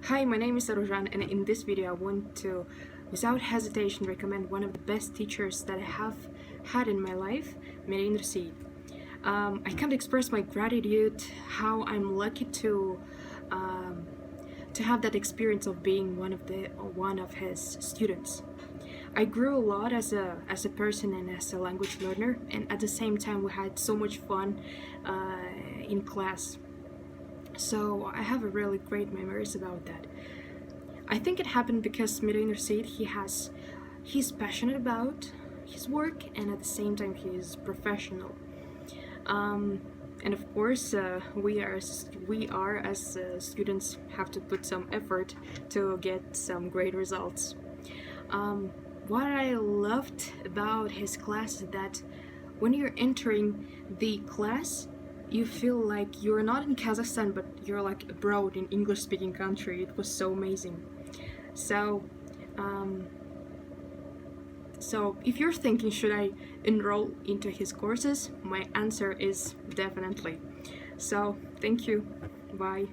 Hi, my name is Arужан, and in this video I want to, without hesitation, recommend one of the best teachers that I have had in my life, Mereyдің. I can't express my gratitude, how I'm lucky to have that experience of being one of his students. I grew a lot as a person and as a language learner, and at the same time we had so much fun in class. So I have a really great memories about that. I think it happened because Mereyдің, he's passionate about his work, and at the same time he is professional. And of course, we are as students have to put some effort to get some great results. What I loved about his class is that when you're entering the class, you feel like you're not in Kazakhstan, but you're like abroad in English-speaking country. It was so amazing. So if you're thinking, should I enroll into his courses? My answer is definitely. So thank you. Bye.